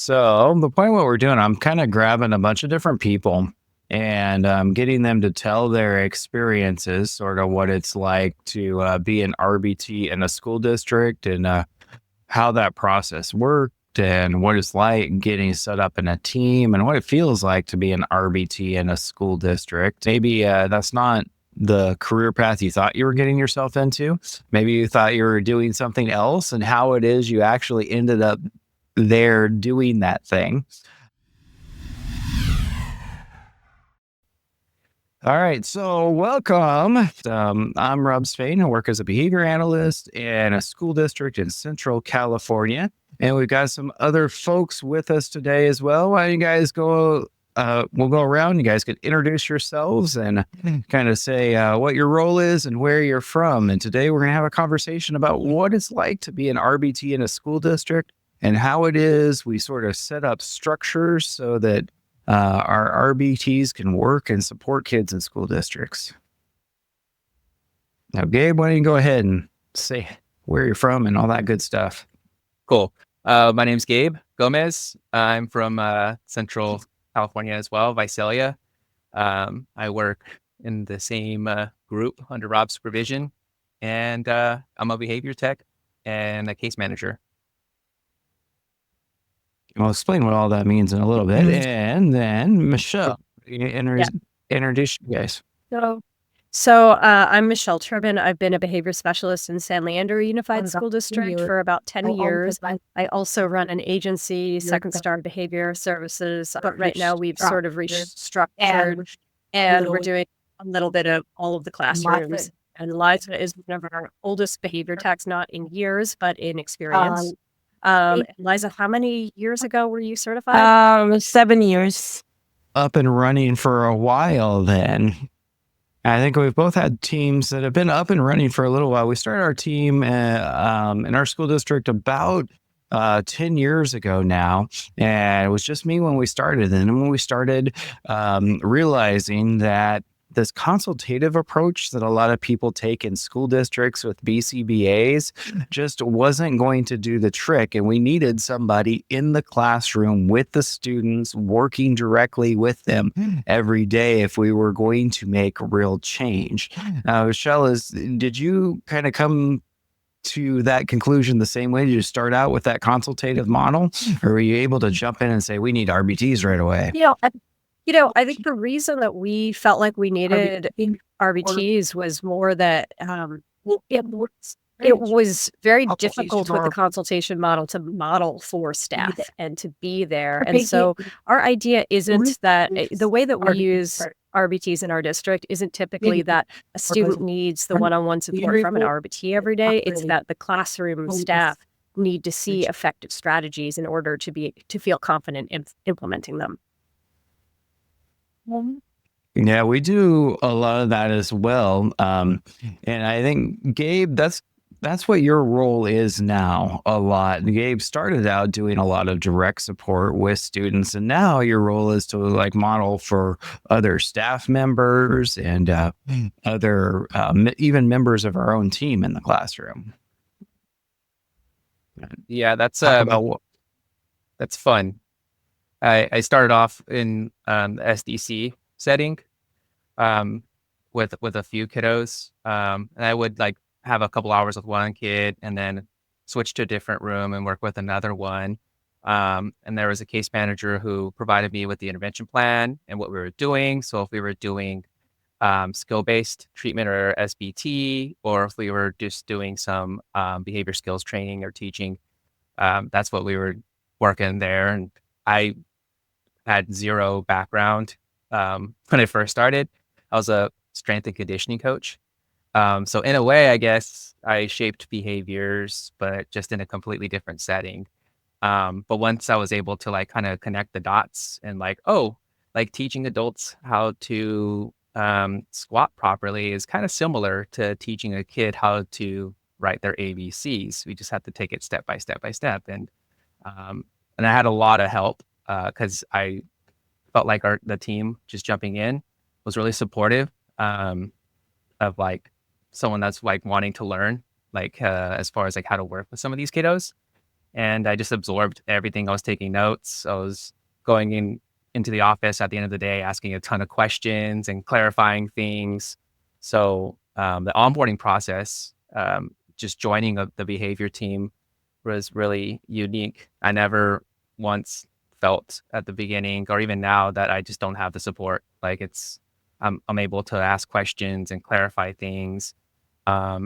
So the point what we're doing, I'm kind of grabbing a bunch of different people and getting them to tell their experiences, sort of what it's like to be an RBT in a school district and how that process worked and what it's like getting set up in a team and what it feels like to be an RBT in a school district. Maybe that's not the career path you thought you were getting yourself into. Maybe you thought you were doing something else and how it is you actually ended up there doing that thing. All right, so welcome. I'm Rob Spade. I work as a behavior analyst in a school district in Central California. And we've got some other folks with us today as well. Why don't you guys go? We'll go around. You guys can introduce yourselves and kind of say what your role is and where you're from. And today we're going to have a conversation about what it's like to be an RBT in a school district and how it is we sort of set up structures so that our RBTs can work and support kids in school districts. Now, Gabe, why don't you go ahead and say where you're from and all that good stuff? Cool. My name's Gabe Gomez. I'm from Central California as well, Visalia. I work in the same group under Rob Supervision, and I'm a behavior tech and a case manager. I'll explain what all that means in a little bit. And then Michelle, introduce you guys. So I'm Michelle Turbin. I've been a behavior specialist in San Leandro Unified School District for about 10 years. I also run an agency, Second Star Behavior Services, but right now we've sort of restructured and we're doing a little bit of all of the classrooms. And Liza is one of our oldest behavior techs, not in years, but in experience. Liza, how many years ago were you certified? 7 years. Up and running for a while then. I think we've both had teams that have been up and running for a little while. We started our team in our school district about 10 years ago now. And it was just me when we started. And when we started realizing that this consultative approach that a lot of people take in school districts with BCBAs just wasn't going to do the trick. And we needed somebody in the classroom with the students, working directly with them every day if we were going to make real change. Michelle, did you kind of come to that conclusion the same way? Did you start out with that consultative model, or were you able to jump in and say, we need RBTs right away? I think the reason that we felt like we needed RBTs was more that it was very difficult with the consultation model to model for staff and to be there. And so our idea isn't that the way that we use RBTs in our district isn't typically that a student needs the one-on-one support from an RBT every day. It's that the classroom staff need to see effective strategies in order to feel confident in implementing them. Yeah, we do a lot of that as well. And I think, Gabe, that's what your role is now a lot. Gabe started out doing a lot of direct support with students, and now your role is to model for other staff members and other even members of our own team in the classroom. Yeah, that's fun. I started off in SDC setting with a few kiddos, and I would have a couple hours with one kid and then switch to a different room and work with another one. And there was a case manager who provided me with the intervention plan and what we were doing. So if we were doing skill-based treatment or SBT, or if we were just doing some behavior skills training or teaching, that's what we were working there. And I had zero background when I first started. I was a strength and conditioning coach. So in a way, I guess I shaped behaviors, but just in a completely different setting. But once I was able to kind of connect the dots and teaching adults how to squat properly is kind of similar to teaching a kid how to write their ABCs. We just have to take it step by step by step. And I had a lot of help because I felt like the team just jumping in was really supportive of someone that's wanting to learn as far as how to work with some of these kiddos. and I just absorbed everything. I was taking notes. I was going into the office at the end of the day, asking a ton of questions and clarifying things. So the onboarding process, just joining the behavior team, was really unique. I never once felt at the beginning or even now that I just don't have the support. Like I'm able to ask questions and clarify things,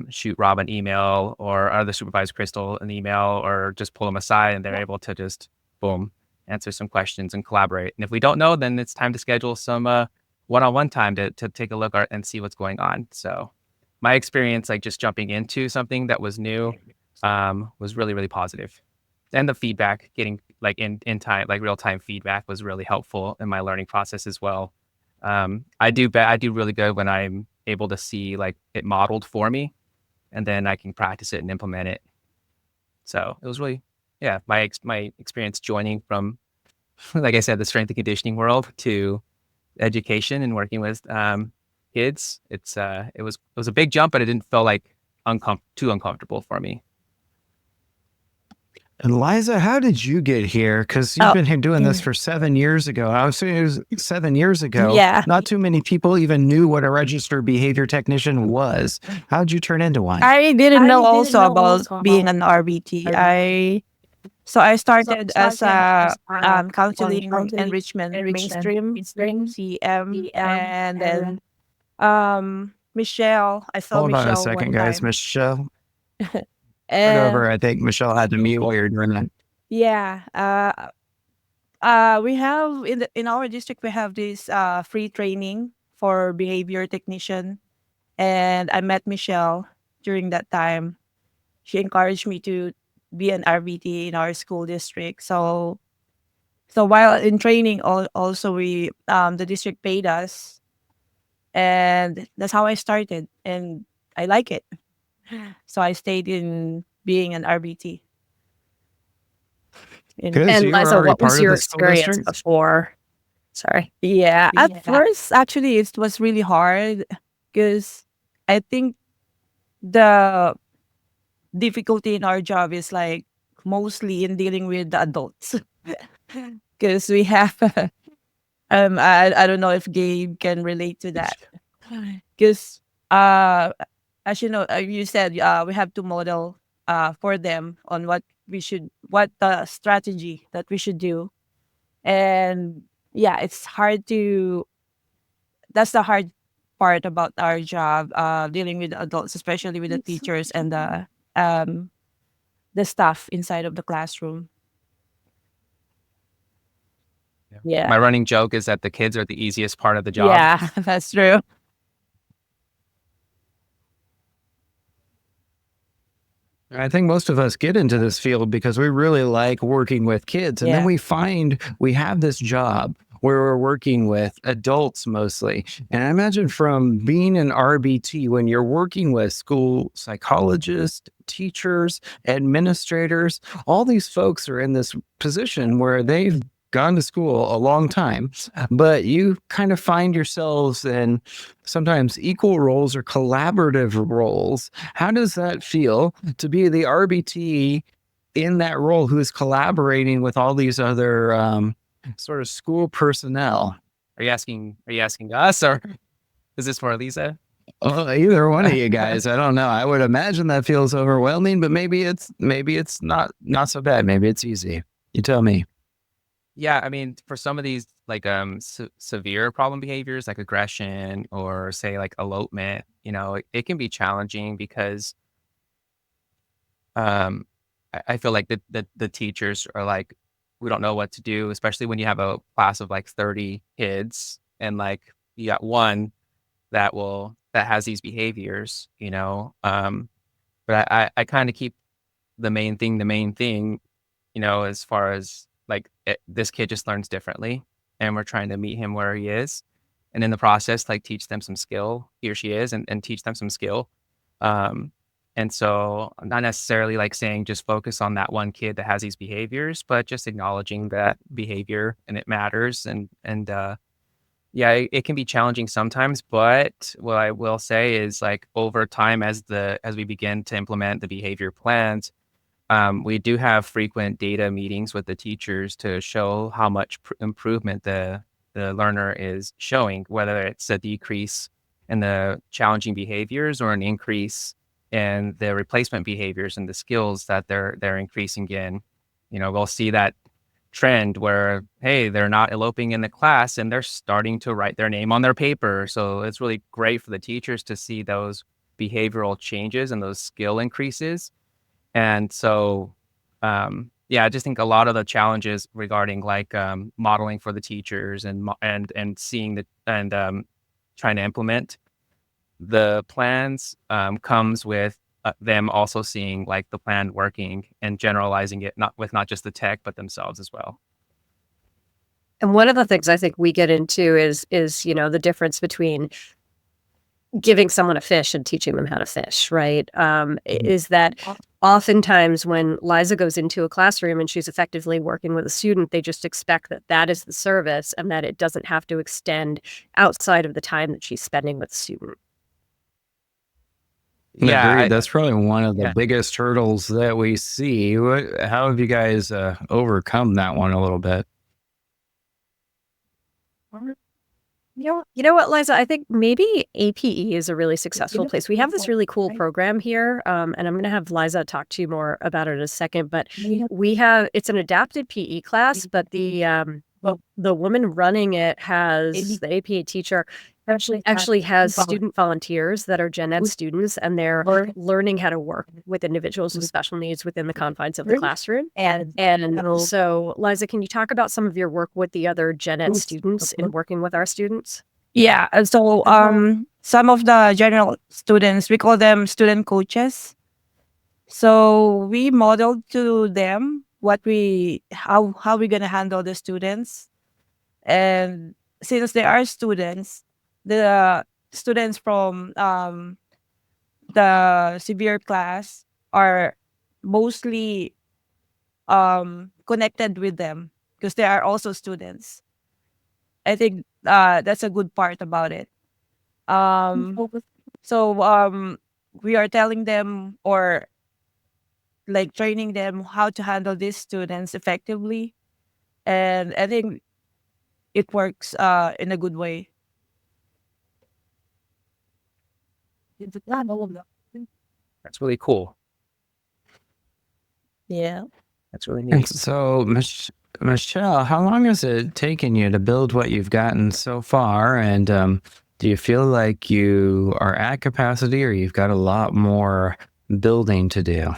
shoot Rob an email or other supervisor Crystal an email, or just pull them aside and they're able to just boom, answer some questions and collaborate. And if we don't know, then it's time to schedule some one-on-one time to take a look and see what's going on. So my experience, like just jumping into something that was new, was really, really positive. And the feedback, getting like in time, like real time feedback, was really helpful in my learning process as well. I do really good when I'm able to see like it modeled for me, and then I can practice it and implement it. So it was really, yeah, my experience joining from, like I said, the strength and conditioning world to education and working with kids. It was a big jump, but it didn't feel like too uncomfortable for me. And Liza, how did you get here? Because you've been here doing this for 7 years ago. I was saying it was 7 years ago. Yeah. Not too many people even knew what a registered behavior technician was. How did you turn into one? I didn't know also about being an RBT. I started as a counseling enrichment mainstream CM, and then Michelle. I saw Hold Michelle on a second, one guys. time. Michelle, start And over. I think Michelle had to mute while you're doing that. yeah, we have in our district we have this free training for behavior technician, and I met Michelle during that time. She encouraged me to be an RBT in our school district. So while in training, also we the district paid us, and that's how I started, and I like it. So I stayed in being an RBT. Good. So And you were Liza, already what was part of your the school experience district? before? Sorry. Yeah, at first actually it was really hard because I think the difficulty in our job is like mostly in dealing with the adults because we have I don't know if Gabe can relate to that because as you know, you said we have to model for them on what the strategy that we should do, and yeah, it's hard to that's the hard part about our job, dealing with adults, especially with the teachers and the staff inside of the classroom. Yeah. My running joke is that the kids are the easiest part of the job. Yeah, that's true. I think most of us get into this field because we really like working with kids. And then Yeah. we find we have this job where we're working with adults mostly. And I imagine from being an RBT, when you're working with school psychologists, teachers, administrators, all these folks are in this position where they've gone to school a long time, but you kind of find yourselves in sometimes equal roles or collaborative roles. How does that feel to be the RBT in that role who is collaborating with all these other sort of school personnel? Are you asking us, or is this for Lisa? Either one of you guys. I don't know. I would imagine that feels overwhelming, but maybe it's not so bad. Maybe it's easy. You tell me. Yeah, I mean, for some of these like severe problem behaviors like aggression or say like elopement, it can be challenging because I feel like the teachers are like, we don't know what to do, especially when you have a class of like 30 kids and like you got one that has these behaviors, but I kind of keep the main thing, as far as like this kid just learns differently, and we're trying to meet him where he is, and in the process, like teach them some skill, he or she is, and teach them some skill. And so I'm not necessarily like saying just focus on that one kid that has these behaviors, but just acknowledging that behavior and it matters. And yeah, it can be challenging sometimes, but what I will say is like over time, as we begin to implement the behavior plans, we do have frequent data meetings with the teachers to show how much improvement the learner is showing, whether it's a decrease in the challenging behaviors or an increase in the replacement behaviors and the skills that they're increasing in. We'll see that trend where, hey, they're not eloping in the class and they're starting to write their name on their paper. So it's really great for the teachers to see those behavioral changes and those skill increases. And so, yeah, I just think a lot of the challenges regarding like modeling for the teachers and seeing trying to implement the plans comes with them also seeing like the plan working and generalizing it not just the tech but themselves as well. And one of the things I think we get into is the difference between giving someone a fish and teaching them how to fish, right? Is that oftentimes when Liza goes into a classroom and she's effectively working with a student, they just expect that is the service and that it doesn't have to extend outside of the time that she's spending with the student. Yeah, agreed. That's probably one of the biggest hurdles that we see. How have you guys overcome that one a little bit? You know what, Liza? I think maybe APE is a really successful place. We have this really cool program here, and I'm going to have Liza talk to you more about it in a second. But it's an adapted PE class, but the woman running it has the APA teacher actually has student volunteers that are gen ed students, and they're learning how to work with individuals with special needs within the confines of the classroom. And so, Liza, can you talk about some of your work with the other gen ed students in working with our students? Yeah. So some of the general students, we call them student coaches. So we modeled to them how we're gonna handle the students. And since they are students, the students from the severe class are mostly connected with them because they are also students. I think that's a good part about it. So we are telling them or like training them how to handle these students effectively, and I think it works in a good way. That's really cool. Yeah. That's really And neat. so, Michelle, how long has it taken you to build what you've gotten so far? And do you feel like you are at capacity, or you've got a lot more building to do?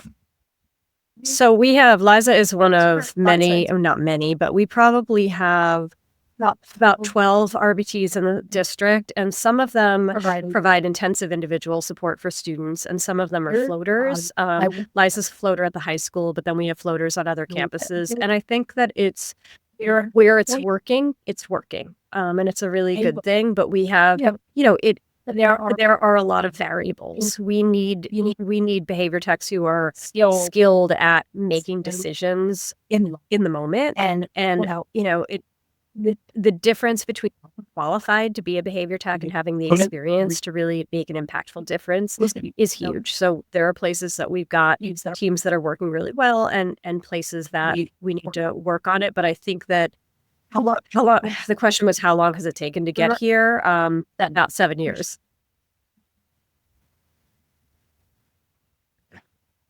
So Liza is one of many, not many, but we probably have about 12 RBTs in the district, and some of them provide intensive individual support for students, and some of them are floaters. Liza's a floater at the high school, but then we have floaters on other campuses. And I think that it's where it's working, and it's a really good thing. But we have, there are a lot of variables. We need behavior techs who are skilled at making decisions in the moment, and the difference between qualified to be a behavior tech and having the experience to really make an impactful difference is huge. So there are places that we've got teams that are working really well, and places that we need to work on it. But I think that how long? The question was, how long has it taken to get here? About 7 years.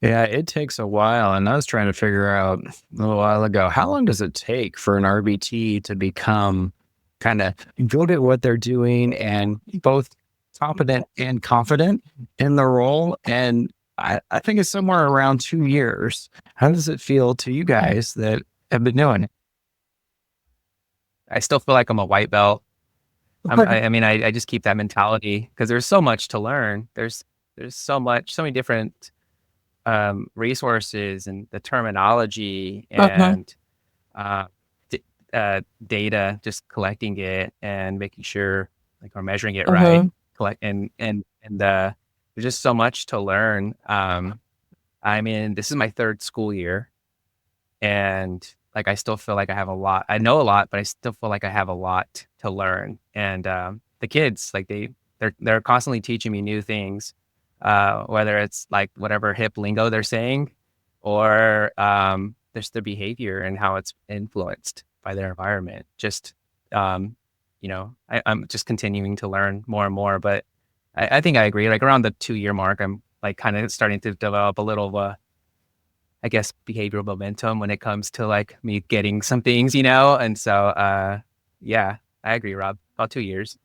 Yeah, it takes a while. And I was trying to figure out a little while ago, how long does it take for an RBT to become kind of good at what they're doing and both competent and confident in the role? And I think it's somewhere around 2 years. How does it feel to you guys that have been doing it? I still feel like I'm a white belt. I just keep that mentality because there's so much to learn. There's so many different resources and the terminology and data, just collecting it and making sure like we're measuring it right. There's just so much to learn. This is my third school year, and like I still feel like I have a lot. I know a lot, but I still feel like I have a lot to learn. And the kids, like they're constantly teaching me new things. Whether it's like whatever hip lingo they're saying, or there's their behavior and how it's influenced by their environment. Just I'm just continuing to learn more and more, but I think I agree. Like around the 2-year mark, I'm like kind of starting to develop a little I guess behavioral momentum when it comes to like me getting some things, and so yeah, I agree, Rob. About 2 years.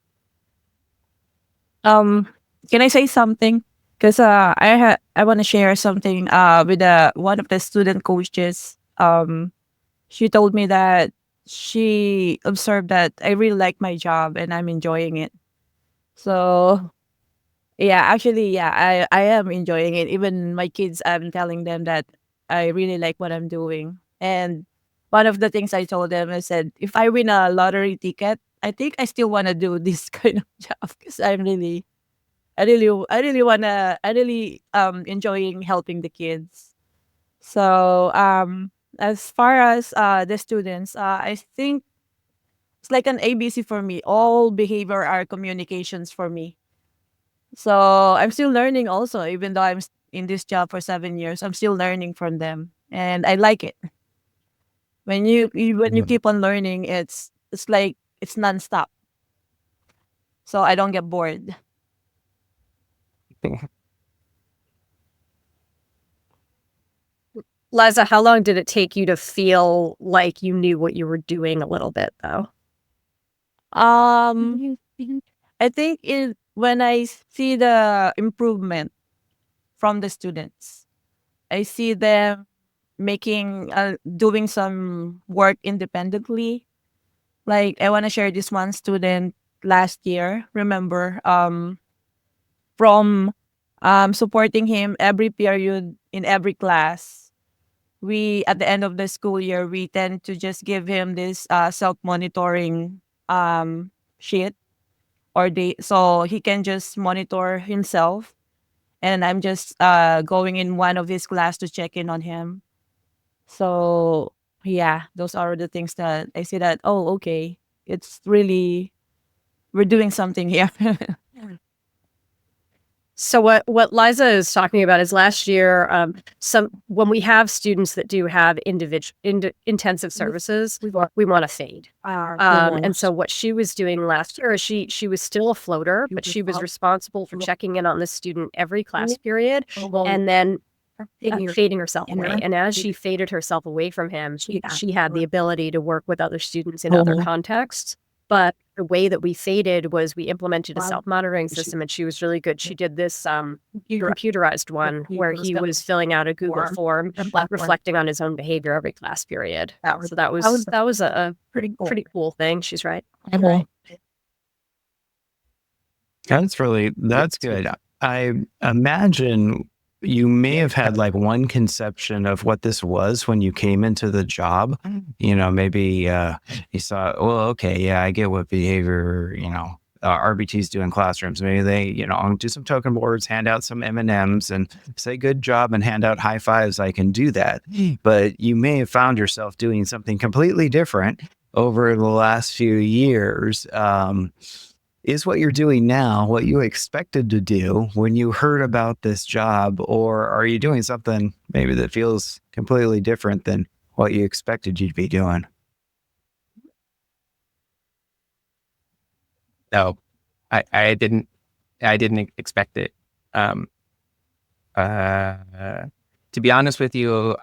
Can I say something? Because I want to share something with one of the student coaches. She told me that she observed that I really like my job and I'm enjoying it. So yeah, actually, yeah, I am enjoying it. Even my kids, I'm telling them that I really like what I'm doing. And one of the things I told them, I said, if I win a lottery ticket, I think I still want to do this kind of job because I really enjoying helping the kids. So as far as the students, I think it's like an ABC for me. All behavior are communications for me. So I'm still learning also, even though in this job for 7 years, I'm still learning from them, and I like it. When you Yeah. keep on learning, it's like it's nonstop. So I don't get bored. Liza, how long did it take you to feel like you knew what you were doing a little bit, though? Um, I think when I see the improvement from the students, I see them doing some work independently. Like I want to share this one student last year. Remember, from supporting him every period in every class. We at the end of the school year, we tend to just give him this self-monitoring sheet, or so he can just monitor himself. And I'm just going in one of his class to check in on him. So yeah, those are the things that I see that, oh, okay, it's really, we're doing something here. So what Liza is talking about is last year, when we have students that do have intensive services, we want to fade. And so what she was doing last year is she was still a floater, but she was responsible for checking in on this student every class period, and then fading herself away. And as she faded herself away from him, she had the ability to work with other students in other contexts. But the way that we faded was we implemented a self-monitoring system, and she was really good. She did this computerized one where he was filling out a Google form reflecting on his own behavior every class period. So that was a pretty cool thing. She's right. That's good. I imagine you may have had like one conception of what this was when you came into the job. Maybe you saw, well, okay, yeah, I get what behavior, RBTs do in classrooms. Maybe they, do some token boards, hand out some M&Ms and say good job and hand out high fives. I can do that. But you may have found yourself doing something completely different over the last few years. Is what you're doing now what you expected to do when you heard about this job, or are you doing something maybe that feels completely different than what you expected you to be doing? No, I didn't expect it. To be honest with you,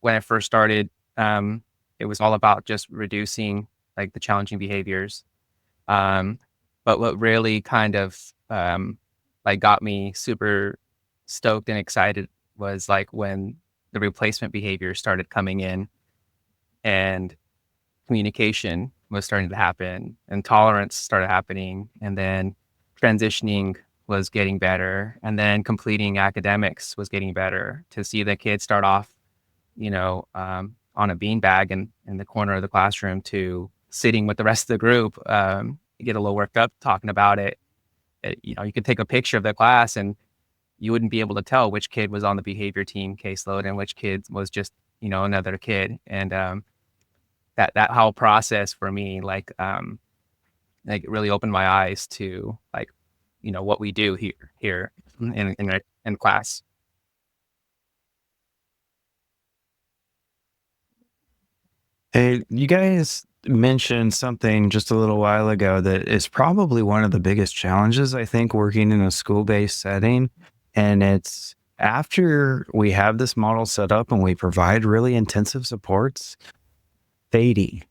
when I first started, it was all about just reducing like the challenging behaviors. But what really kind of like got me super stoked and excited was like when the replacement behavior started coming in, and communication was starting to happen, and tolerance started happening, and then transitioning was getting better, and then completing academics was getting better. To see the kids start off, on a beanbag in the corner of the classroom to sitting with the rest of the group, get a little worked up talking about it. You could take a picture of the class and you wouldn't be able to tell which kid was on the behavior team caseload and which kid was just, another kid. And that whole process for me, like really opened my eyes to like, what we do here in class. Hey, you guys mentioned something just a little while ago that is probably one of the biggest challenges, I think, working in a school-based setting. And it's after we have this model set up and we provide really intensive supports, fading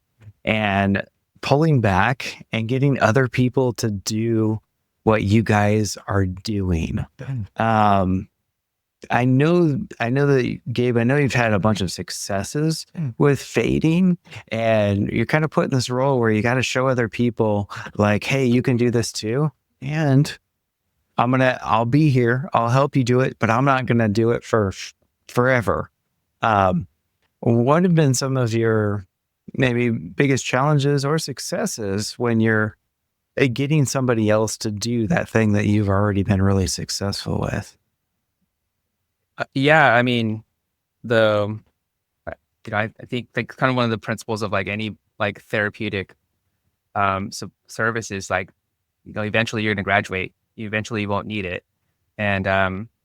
and pulling back and getting other people to do what you guys are doing. Um, I know that Gabe, I know you've had a bunch of successes with fading, and you're kind of put in this role where you got to show other people like, hey, you can do this too. And I'll be here. I'll help you do it, but I'm not going to do it for forever. Um, what have been some of your maybe biggest challenges or successes when you're getting somebody else to do that thing that you've already been really successful with? Yeah, I mean, the I think like kind of one of the principles of like any like therapeutic service is like, eventually you're going to graduate. You eventually won't need it. And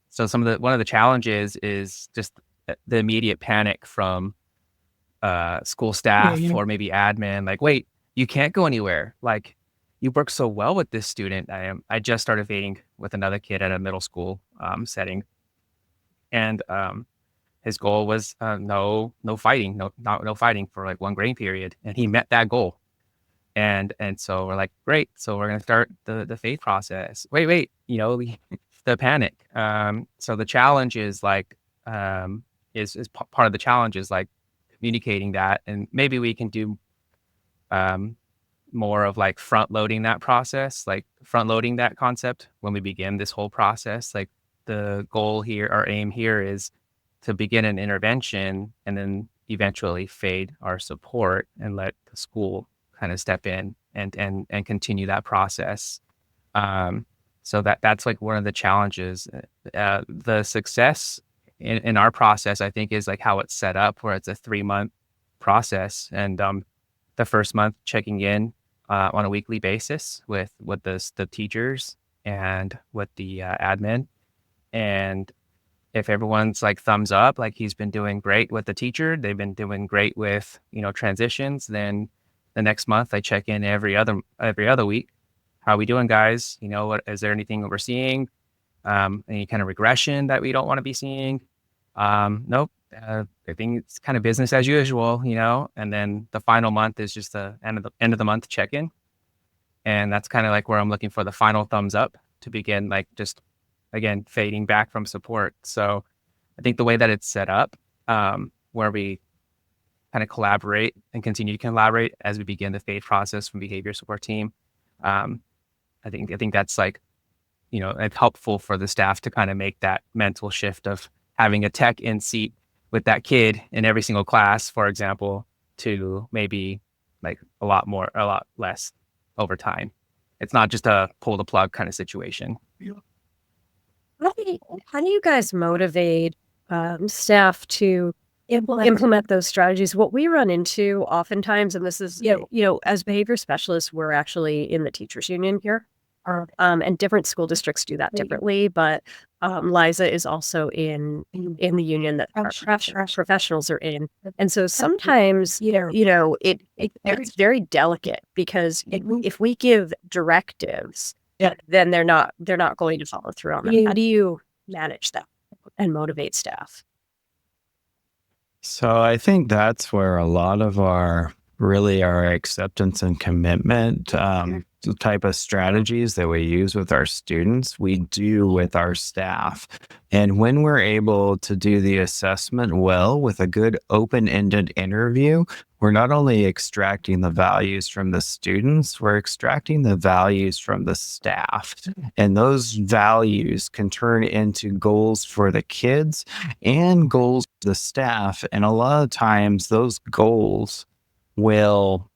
so one of the challenges is just the immediate panic from school staff or maybe admin, like, wait, you can't go anywhere. Like, you work so well with this student. I just started dating with another kid at a middle school setting, and his goal was no fighting, no fighting for like one grade period, and he met that goal. And so we're like, great. So we're gonna start the faith process. Wait, the panic. So the challenge is like part of the challenge is like communicating that, and maybe we can do more of like front loading that process, like front loading that concept when we begin this whole process. Like the goal here, our aim here is to begin an intervention and then eventually fade our support and let the school kind of step in and continue that process. So that's like one of the challenges. The success in our process, I think, is like how it's set up, where it's a 3-month process, and the first month checking in on a weekly basis with the teachers and with the admin, and if everyone's like thumbs up, like he's been doing great with the teacher, they've been doing great with transitions, then the next month I check in every other week. How are we doing, guys? What is there anything that we're seeing? Any kind of regression that we don't want to be seeing? Nope. I think it's kind of business as usual, and then the final month is just the end of the month check-in. And that's kind of like where I'm looking for the final thumbs up to begin, like, just again, fading back from support. So I think the way that it's set up, where we kind of collaborate and continue to collaborate as we begin the fade process from behavior support team. I think that's like, it's helpful for the staff to kind of make that mental shift of having a tech in seat with that kid in every single class, for example, to maybe like a lot less over time. It's not just a pull the plug kind of situation. How do you guys motivate staff to implement those strategies? What we run into oftentimes, and this is, as behavior specialists, we're actually in the teachers union here. And different school districts do that differently, but Liza is also in the union that our professionals are in. And so sometimes, it's very delicate, because if we give directives, then they're not going to follow through on them. How do you manage that and motivate staff? So I think that's where a lot of our acceptance and commitment type of strategies that we use with our students, we do with our staff. And when we're able to do the assessment well with a good open-ended interview, we're not only extracting the values from the students, we're extracting the values from the staff. And those values can turn into goals for the kids and goals for the staff. And a lot of times those goals will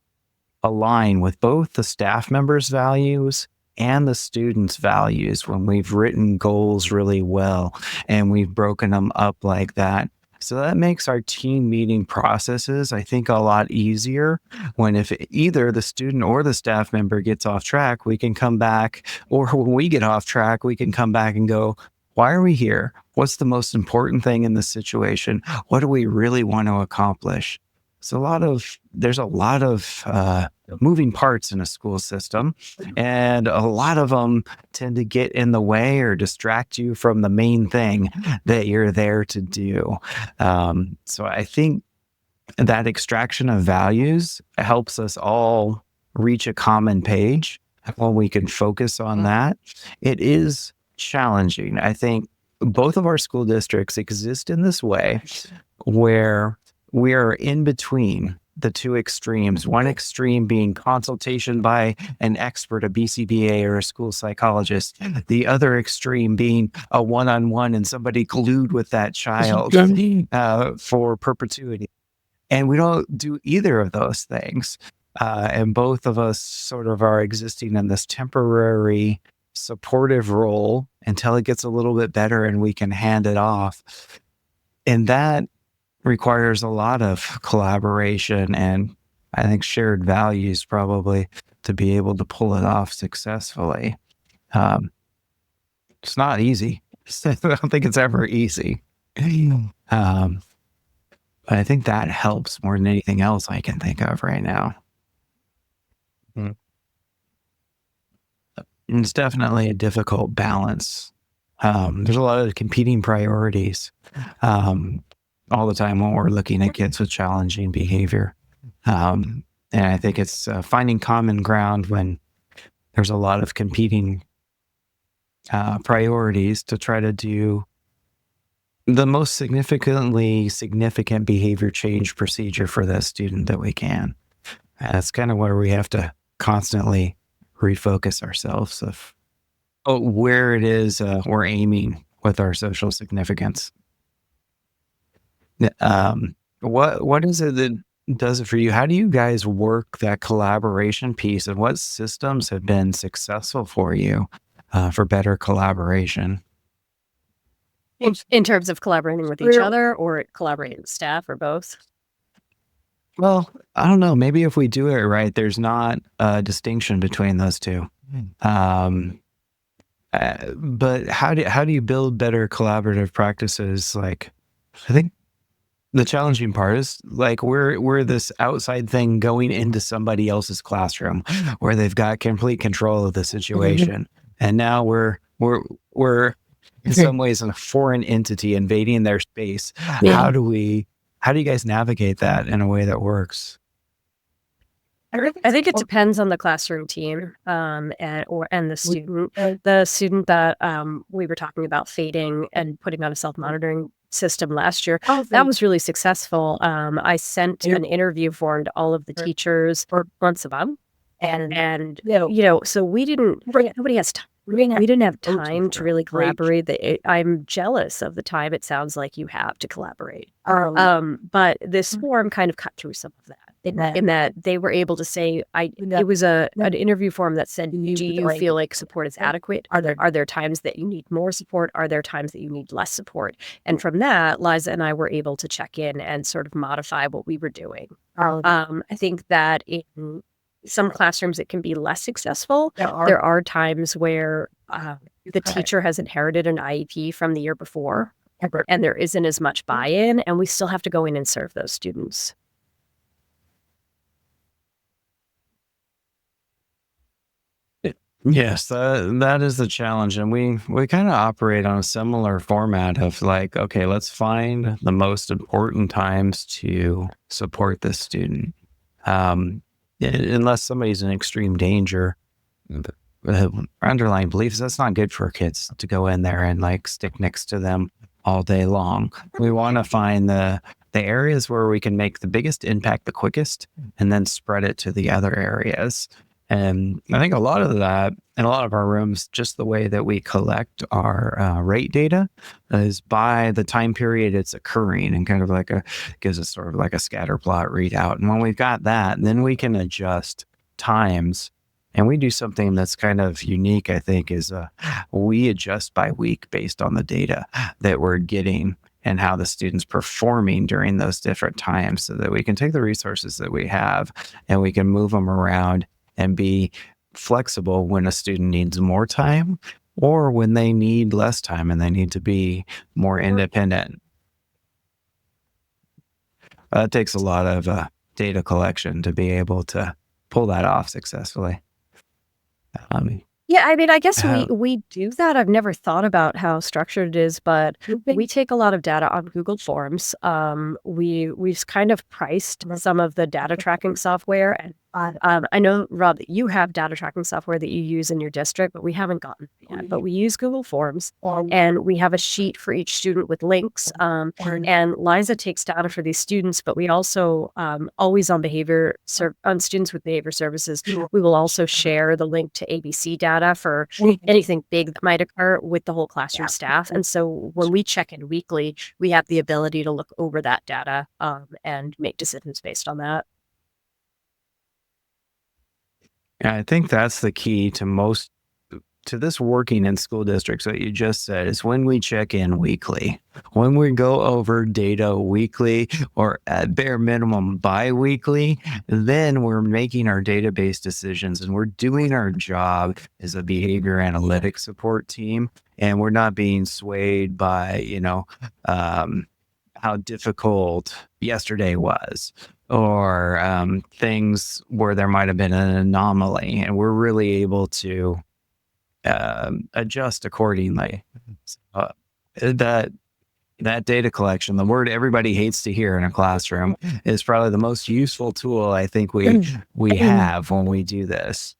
align with both the staff members' values and the students' values when we've written goals really well and we've broken them up like that. So that makes our team meeting processes, I think, a lot easier when if either the student or the staff member gets off track, we can come back, or when we get off track, we can come back and go, why are we here? What's the most important thing in this situation? What do we really want to accomplish? there's a lot of moving parts in a school system, and a lot of them tend to get in the way or distract you from the main thing that you're there to do. So I think that extraction of values helps us all reach a common page when we can focus on that. It is challenging. I think both of our school districts exist in this way where we are in between the two extremes, one extreme being consultation by an expert, a BCBA or a school psychologist, the other extreme being a one-on-one and somebody glued with that child for perpetuity. And we don't do either of those things. And both of us sort of are existing in this temporary supportive role until it gets a little bit better and we can hand it off. And that requires a lot of collaboration and I think shared values probably to be able to pull it off successfully. It's not easy. I don't think it's ever easy. But I think that helps more than anything else I can think of right now. Mhm. And it's definitely a difficult balance. There's a lot of competing priorities all the time when we're looking at kids with challenging behavior. And I think it's finding common ground when there's a lot of competing priorities to try to do the most significant behavior change procedure for that student that we can. That's kind of where we have to constantly refocus ourselves of where it is we're aiming with our social significance. What is it that does it for you? How do you guys work that collaboration piece, and what systems have been successful for you for better collaboration? In terms of collaborating with each other or collaborating with staff or both? Well, I don't know. Maybe if we do it right, there's not a distinction between those two. But how do you build better collaborative practices? Like, I think the challenging part is like we're this outside thing going into somebody else's classroom where they've got complete control of the situation, and now we're in some ways a foreign entity invading their space. How do you guys navigate that in a way that works? I think it depends on the classroom team and the student. The student that we were talking about fading and putting on a self-monitoring system last year, that was really successful. I sent an interview form to all of the teachers once a month, and so we didn't. Nobody has time. We didn't have time to really collaborate. I'm jealous of the time it sounds like you have to collaborate. But this form kind of cut through some of that. In that they were able to say, it was an interview form that said, do you feel like support is adequate? Are there times that you need more support? Are there times that you need less support? And from that, Liza and I were able to check in and sort of modify what we were doing. I think that in some classrooms it can be less successful. There are times where the teacher has inherited an IEP from the year before, and there isn't as much buy-in, and we still have to go in and serve those students. Yes, that is the challenge. And we kind of operate on a similar format of like, okay, let's find the most important times to support this student. Unless somebody's in extreme danger, our underlying beliefs, that's not good for kids to go in there and like stick next to them all day long. We want to find the areas where we can make the biggest impact the quickest and then spread it to the other areas. And I think a lot of that in a lot of our rooms, just the way that we collect our rate data is by the time period it's occurring, and kind of like gives us sort of like a scatter plot readout. And when we've got that, then we can adjust times. And we do something that's kind of unique, I think, is we adjust by week based on the data that we're getting and how the student's performing during those different times, so that we can take the resources that we have and we can move them around and be flexible when a student needs more time or when they need less time and they need to be more independent. That takes a lot of data collection to be able to pull that off successfully. Yeah, I mean, I guess How- we do that. I've never thought about how structured it is, but we take a lot of data on Google Forms. We've kind of priced some of the data tracking software, and I know, Rob, that you have data tracking software that you use in your district, but we haven't gotten it yet. But we use Google Forms, and we have a sheet for each student with links. And Liza takes data for these students, but we also always on on students with behavior services, we will also share the link to ABC data for anything big that might occur with the whole classroom staff. And so when we check in weekly, we have the ability to look over that data and make decisions based on that. Yeah, I think that's the key to this working in school districts. What you just said is when we check in weekly, when we go over data weekly, or at bare minimum bi-weekly, then we're making our database decisions and we're doing our job as a behavior analytics support team. And we're not being swayed by, how difficult yesterday was, or things where there might have been an anomaly, and we're really able to adjust accordingly. That data collection, the word everybody hates to hear in a classroom, is probably the most useful tool I think we have when we do this.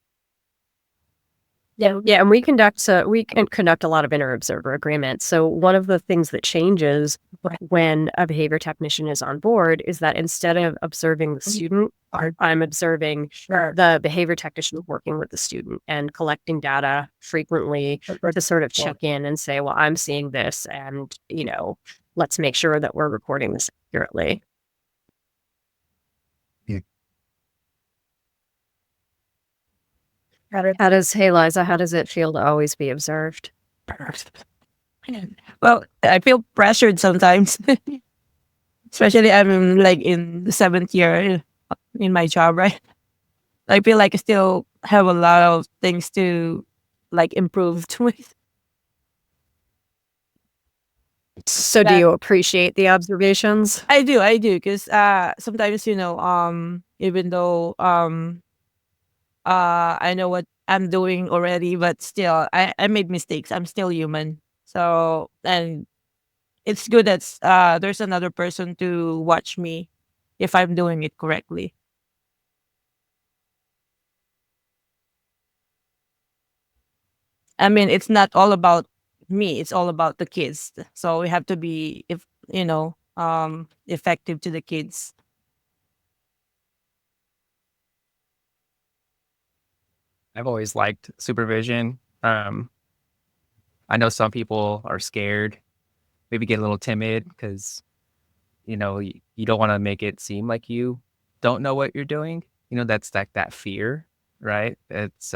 Yeah, and we can conduct a lot of inter-observer agreements. So one of the things that changes when a behavior technician is on board is that instead of observing the student, I'm observing the behavior technician working with the student and collecting data frequently to sort of check in and say, well, I'm seeing this, and let's make sure that we're recording this accurately. Hey Liza, how does it feel to always be observed? Well, I feel pressured sometimes, especially I'm like in the 7th year in my job, right? I feel like I still have a lot of things to like improve with. So do you appreciate the observations? I do, because sometimes even though I know what I'm doing already, but still I made mistakes. I'm still human. So, and it's good that there's another person to watch me if I'm doing it correctly. I mean, it's not all about me, it's all about the kids. So we have to be effective to the kids. I've always liked supervision. I know some people are scared, maybe get a little timid because, you don't want to make it seem like you don't know what you're doing. That's like that fear, right? It's,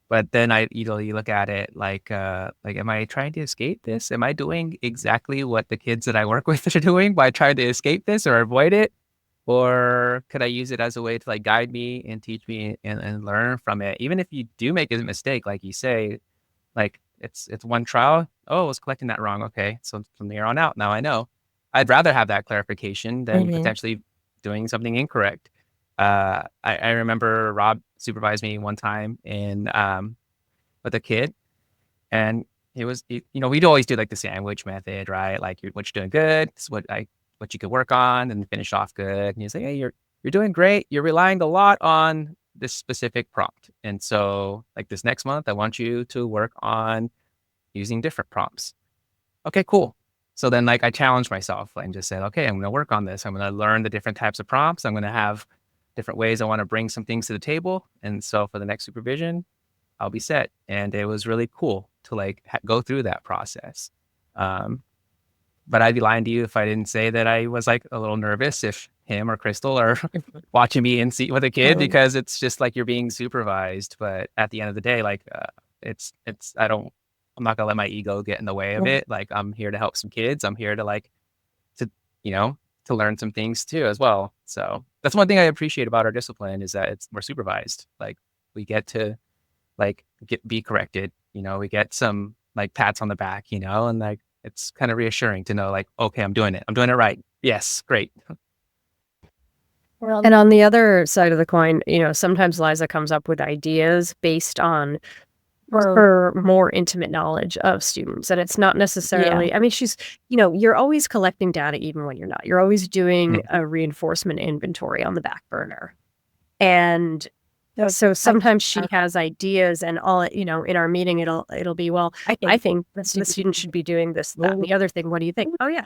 but then you look at it like, am I trying to escape this? Am I doing exactly what the kids that I work with are doing by trying to escape this or avoid it? Or could I use it as a way to like guide me and teach me and learn from it? Even if you do make a mistake, like you say, like it's one trial. Oh, I was collecting that wrong. Okay. So from here on out, now I know. I'd rather have that clarification than potentially doing something incorrect. I remember Rob supervised me one time with a kid, and we'd always do like the sandwich method, right? Like what you're doing good, this is what you could work on and finish off good. And you say, hey, you're doing great. You're relying a lot on this specific prompt. And so like this next month, I want you to work on using different prompts. Okay, cool. So then like I challenged myself and just said, okay, I'm going to work on this. I'm going to learn the different types of prompts. I'm going to have different ways I want to bring some things to the table. And so for the next supervision, I'll be set. And it was really cool to like go through that process. But I'd be lying to you if I didn't say that I was like a little nervous if him or Crystal are watching me in seat with a kid, because it's just like you're being supervised. But at the end of the day, like I'm not gonna let my ego get in the way of it. Like I'm here to help some kids. I'm here to to learn some things too as well. So that's one thing I appreciate about our discipline is that we're supervised. Like we get to be corrected. We get some like pats on the back, and like it's kind of reassuring to know like, okay, I'm doing it right. Yes, great. And on the other side of the coin, sometimes Liza comes up with ideas based on her more intimate knowledge of students. And it's not necessarily, I mean, she's, you're always collecting data even when you're not. You're always doing a reinforcement inventory on the back burner. And so sometimes she has ideas and all, in our meeting, it'll be, well, I think the student should be doing this, that, and the other thing. What do you think? Oh, yeah.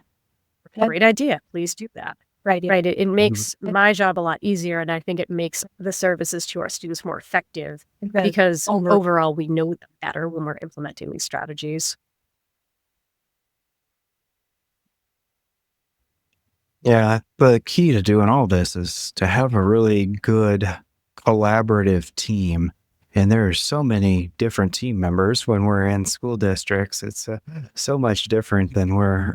Great idea. Please do that. Right. It makes my job a lot easier. And I think it makes the services to our students more effective because overall we know them better when we're implementing these strategies. Yeah, the key to doing all this is to have a really good collaborative team. And there are so many different team members when we're in school districts. It's so much different than where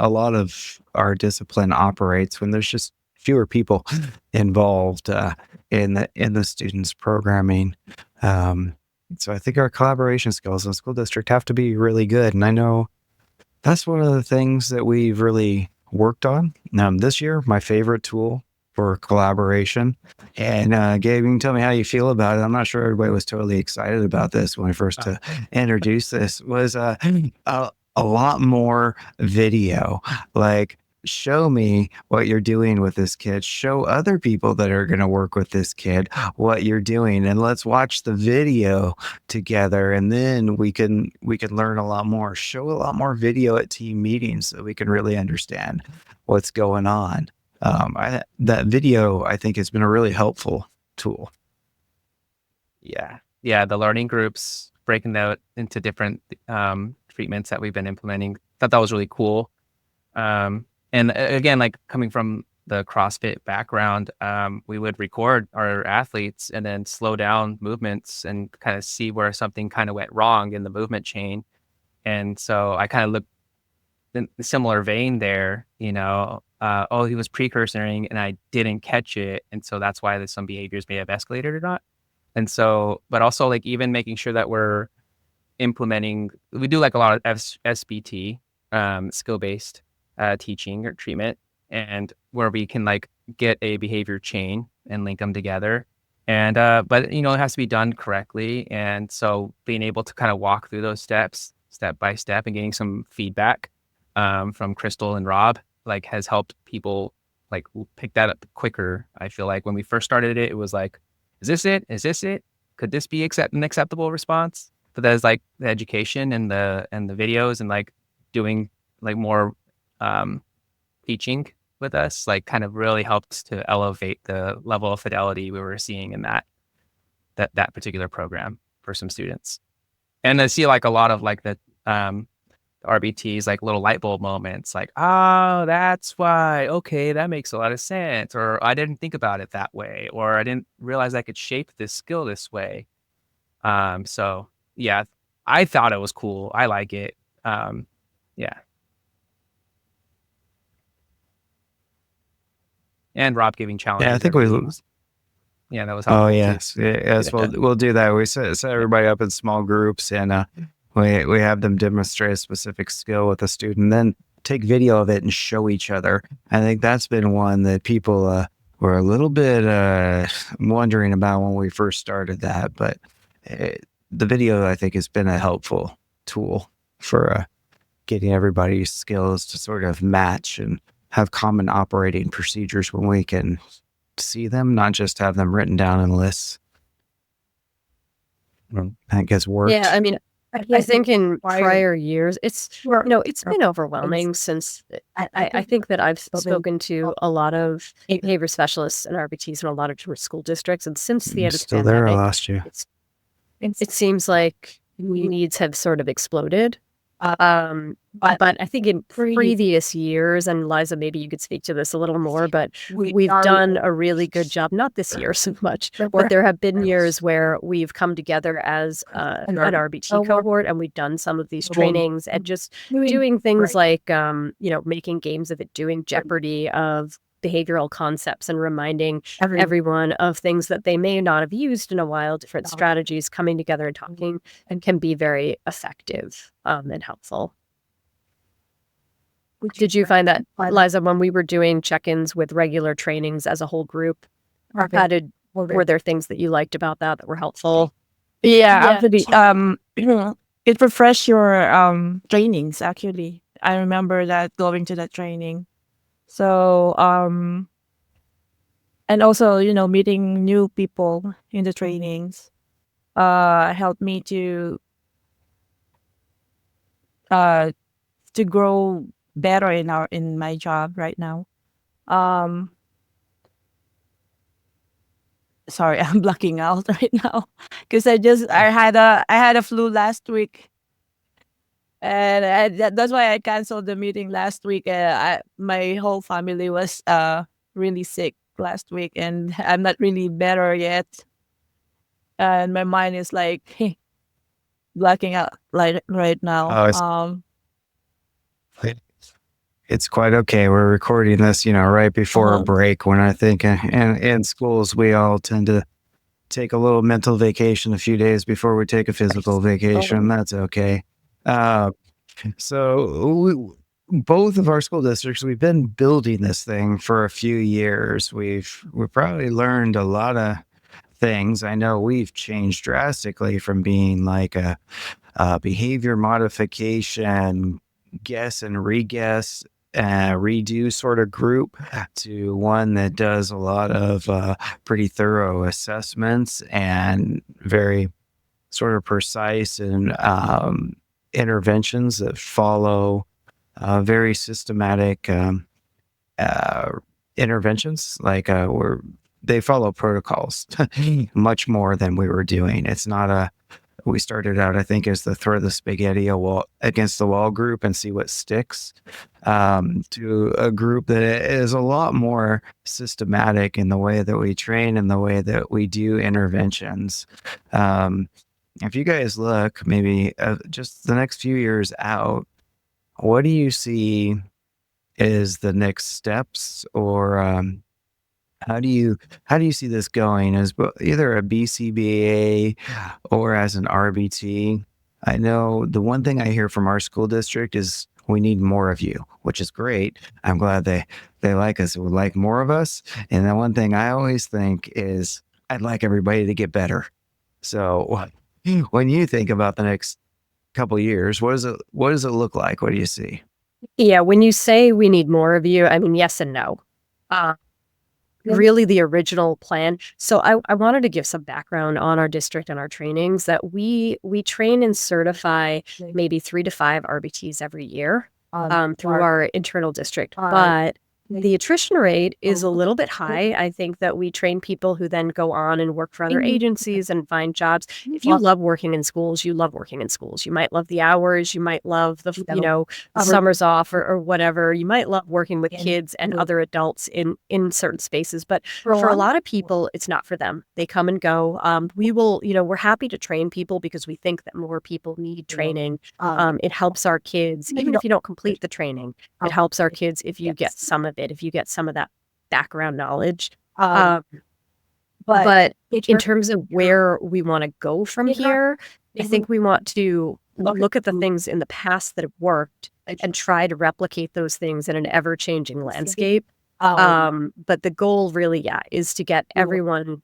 a lot of our discipline operates when there's just fewer people involved in the students' programming. So I think our collaboration skills in the school district have to be really good. And I know that's one of the things that we've really worked on. This year, my favorite tool for collaboration. And Gabe, you can tell me how you feel about it. I'm not sure everybody was totally excited about this when I first introduced this. Was a lot more video. Like, show me what you're doing with this kid. Show other people that are going to work with this kid what you're doing, and let's watch the video together, and then we can learn a lot more. Show a lot more video at team meetings so we can really understand what's going on. That video, I think, has been a really helpful tool. Yeah, the learning groups, breaking that into different treatments that we've been implementing, thought that was really cool. And again, like coming from the CrossFit background, we would record our athletes and then slow down movements and kind of see where something kind of went wrong in the movement chain. And so I kind of looked in a similar vein there, he was precursoring and I didn't catch it. And so that's why some behaviors may have escalated or not. And so, but also like even making sure that we're implementing, we do like a lot of SBT, skill-based teaching or treatment, and where we can like get a behavior chain and link them together. And but it has to be done correctly. And so being able to kind of walk through those steps step by step and getting some feedback from Crystal and Rob like has helped people like pick that up quicker. I feel like when we first started it was like, is this it? Could this be an acceptable response? But there's like the education and the videos and like doing like more teaching with us, like kind of really helped to elevate the level of fidelity we were seeing in that particular program for some students. And I see like a lot of like the RBTs, like little light bulb moments, like, oh, that's why. Okay, that makes a lot of sense. Or I didn't think about it that way. Or I didn't realize I could shape this skill this way. So yeah, I thought it was cool. I like it. Yeah. And Rob giving challenges. Yeah, I think yeah, that was helpful. Oh yes, yes. We'll do that. We set everybody up in small groups, and we have them demonstrate a specific skill with a student, then take video of it and show each other. I think that's been one that people were a little bit wondering about when we first started that, but the video I think has been a helpful tool for getting everybody's skills to sort of match and have common operating procedures when we can see them, not just have them written down in lists. That gets worked. Yeah, I mean, I think in prior years, it's been overwhelming since I think that I've spoken to a lot of behavior specialists and RBTs in a lot of different school districts, and since the end of the Still there, I pandemic, lost you. it seems like needs have sort of exploded. But I think in previous years, and Liza, maybe you could speak to this a little more, but we've done a really good job, not this year so much, but there have been years where we've come together as an RBT cohort and we've done some of these trainings and just doing things like, making games of it, doing Jeopardy of behavioral concepts and reminding everyone of things that they may not have used in a while, different strategies coming together and talking, and can be very effective and helpful. Did you find that, Liza, when we were doing check-ins with regular trainings as a whole group, were there things that you liked about that were helpful? Yeah, actually, it refresh your trainings. Actually, I remember that going to that training. So and also meeting new people in the trainings helped me to grow better in my job right now. Sorry, I'm blocking out right now because I had a flu last week, and that's why I canceled the meeting last week. My whole family was really sick last week, and I'm not really better yet. And my mind is like blacking out like right now. It's quite okay. We're recording this, right before a break, when I think in schools, we all tend to take a little mental vacation a few days before we take a physical vacation. That's okay. So both of our school districts, we've been building this thing for a few years. We've probably learned a lot of things. I know we've changed drastically from being like a behavior modification, guess and re-guess, redo sort of group to one that does a lot of pretty thorough assessments and very sort of precise and interventions that follow very systematic interventions. Like they follow protocols much more than we were doing. It's not we started out, I think, as the throw the spaghetti against the wall group and see what sticks, to a group that is a lot more systematic in the way that we train and the way that we do interventions. If you guys look maybe just the next few years out, what do you see is the next steps, or how do you see this going as either a BCBA or as an RBT? I know the one thing I hear from our school district is we need more of you, which is great. I'm glad they like us, would like more of us. And the one thing I always think is I'd like everybody to get better. So when you think about the next couple of years, what does it look like? What do you see? Yeah, when you say we need more of you, I mean, yes and no. Really the original plan. So I wanted to give some background on our district and our trainings, that we train and certify maybe 3 to 5 RBTs every year through our internal district. But the attrition rate is a little bit high. I think that we train people who then go on and work for other agencies and find jobs. If you love working in schools, you love working in schools. You might love the hours. You might love the, summers off or whatever. You might love working with kids and other adults in certain spaces. But for a lot of people, it's not for them. They come and go. We will, we're happy to train people because we think that more people need training. It helps our kids, even if you don't complete the training, it helps our kids if you get some of it, if you get some of that background knowledge. But in terms of where we want to go from here, I think we want to look at the things in the past that have worked and try to replicate those things in an ever-changing landscape. But the goal really, is to get everyone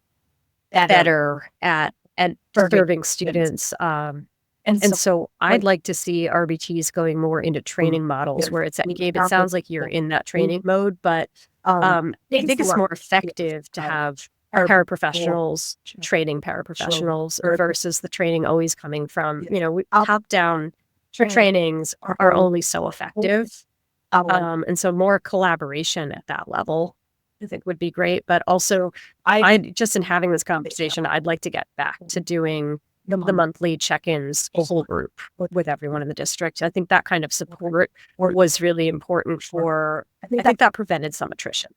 better at serving students. And so I'd like to see RBTs going more into training models where it's, Gabe, it sounds like you're in that training mode, but I think it's more effective to have paraprofessionals training paraprofessionals versus the training always coming from, top-down trainings are only so effective. And so more collaboration at that level, I think, would be great. But also, I just in having this conversation, I'd like to get back to doing the monthly check-ins, whole group with everyone in the district. I think that kind of support was really important for, I think that prevented some attrition.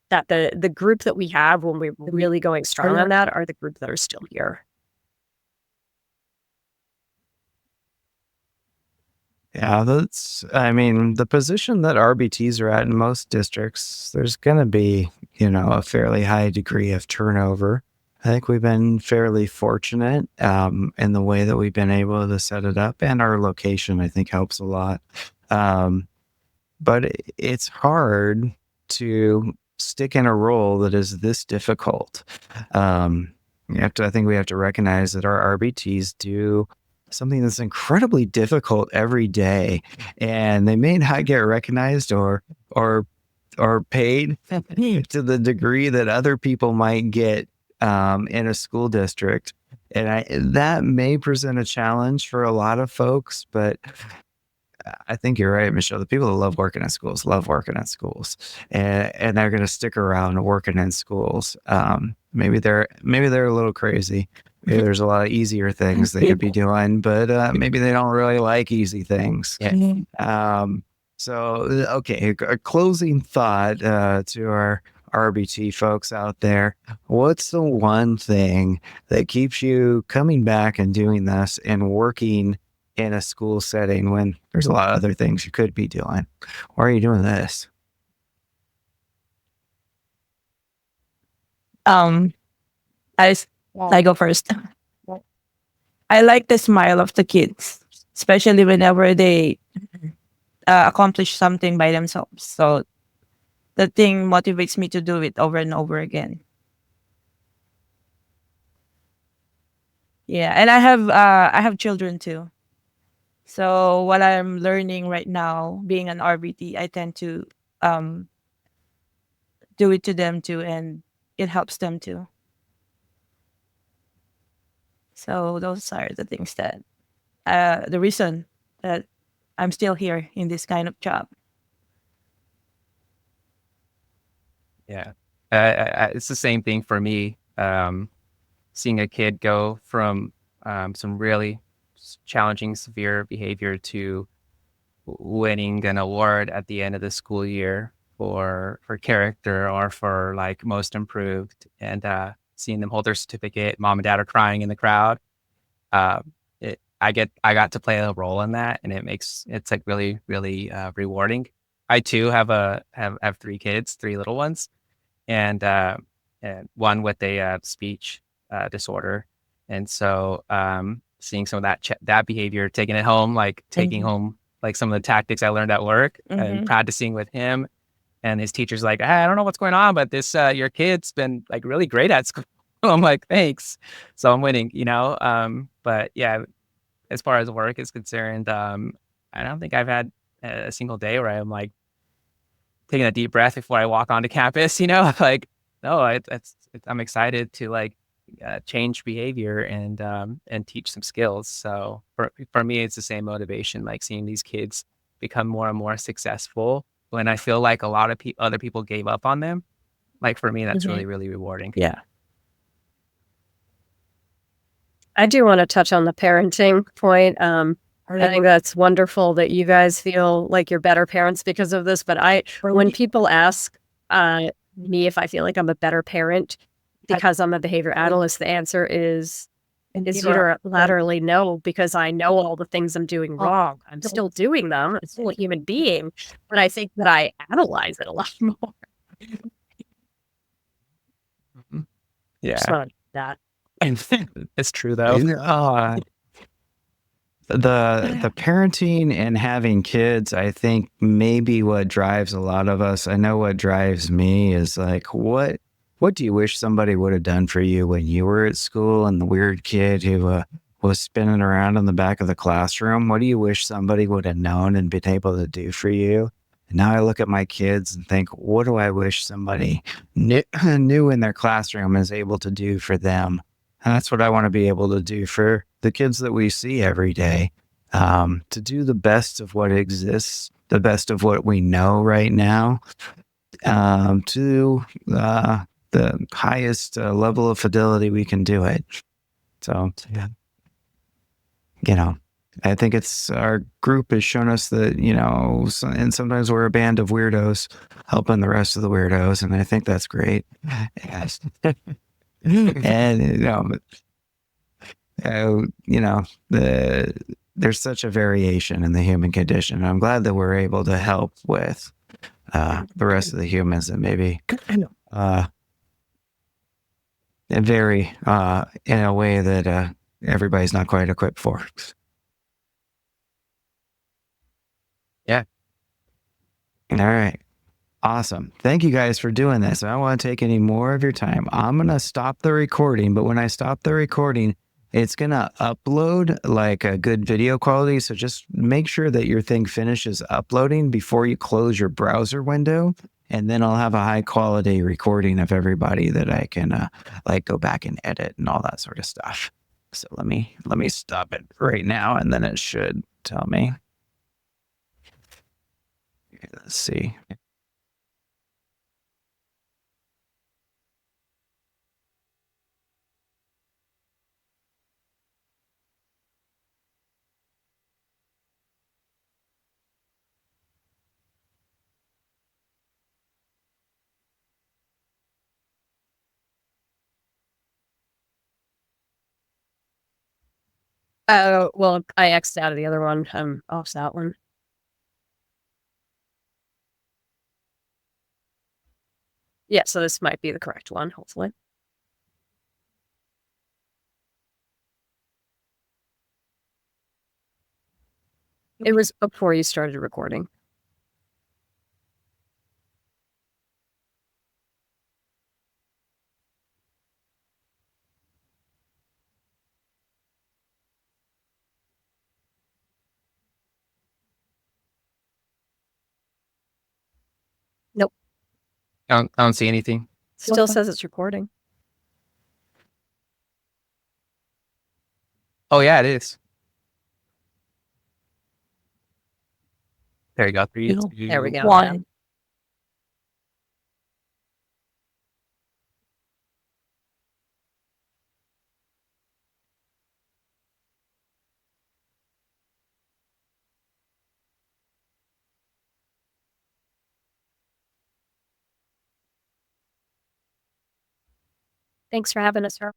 That the group that we have when we're really going strong on that are the group that are still here. Yeah, the position that RBTs are at in most districts, there's going to be, a fairly high degree of turnover. I think we've been fairly fortunate in the way that we've been able to set it up, and our location, I think, helps a lot. but it's hard to stick in a role that is this difficult. I think we have to recognize that our RBTs do something that's incredibly difficult every day, and they may not get recognized or paid to the degree that other people might get in a school district. And that may present a challenge for a lot of folks, but I think you're right, Michelle. The people that love working at schools love working at schools, and they're going to stick around working in schools. Maybe they're a little crazy. Maybe there's a lot of easier things they could be doing, but maybe they don't really like easy things. Yeah. Okay, a closing thought to our RBT folks out there. What's the one thing that keeps you coming back and doing this and working in a school setting when there's a lot of other things you could be doing? Why are you doing this? I go first. I like the smile of the kids, especially whenever they accomplish something by themselves. So the thing motivates me to do it over and over again. Yeah, and I have children too. So what I'm learning right now, being an RBT, I tend to do it to them too, and it helps them too. So those are the things that the reason that I'm still here in this kind of job. Yeah. It's the same thing for me. Seeing a kid go from some really challenging, severe behavior to winning an award at the end of the school year for character or for like most improved, and seeing them hold their certificate, mom and dad are crying in the crowd. I got to play a role in that, and it's like really, really rewarding. I too have three kids, three little ones, and one with a speech disorder. And so seeing some of that behavior, taking it home, like taking home like some of the tactics I learned at work and practicing with him, and his teacher's like, I don't know what's going on, but this your kid's been like really great at school. I'm like, thanks. So I'm winning, but yeah, as far as work is concerned, I don't think I've had a single day where I'm like taking a deep breath before I walk onto campus, like, no, I'm excited to like change behavior and teach some skills. So for me, it's the same motivation, like seeing these kids become more and more successful when I feel like a lot of other people gave up on them. Like for me, that's really, really rewarding. Yeah. I do want to touch on the parenting point. I think that's wonderful that you guys feel like you're better parents because of this. But when people ask me if I feel like I'm a better parent because I'm a behavior analyst, the answer is unilaterally no, because I know all the things I'm doing wrong. I'm still doing them. I'm still a human being, but I think that I analyze it a lot more. Yeah, Just wanted that. it's true though. The parenting and having kids, I think maybe what drives a lot of us. I know what drives me is like, what do you wish somebody would have done for you when you were at school and the weird kid who was spinning around in the back of the classroom? What do you wish somebody would have known and been able to do for you? And now I look at my kids and think, what do I wish somebody knew in their classroom is able to do for them? And that's what I want to be able to do for the kids that we see every day, to do the best of what exists, the best of what we know right now, to the highest level of fidelity we can do it. So, I think it's our group has shown us that, and sometimes we're a band of weirdos helping the rest of the weirdos. And I think that's great. Yes. And, there's such a variation in the human condition. I'm glad that we're able to help with the rest of the humans that maybe vary in a way that everybody's not quite equipped for. Yeah. All right. Awesome. Thank you guys for doing this. I don't want to take any more of your time. I'm going to stop the recording, but when I stop the recording, it's going to upload like a good video quality. So just make sure that your thing finishes uploading before you close your browser window. And then I'll have a high quality recording of everybody that I can like go back and edit and all that sort of stuff. So let me stop it right now, and then it should tell me. Let's see. Well, I X'd out of the other one. I'm off that one. Yeah, so this might be the correct one, hopefully. It was before you started recording. Nope. I don't see anything. Still says it's recording. Oh yeah, it is. There you go. Three, There we go. One. Thanks for having us, Rob.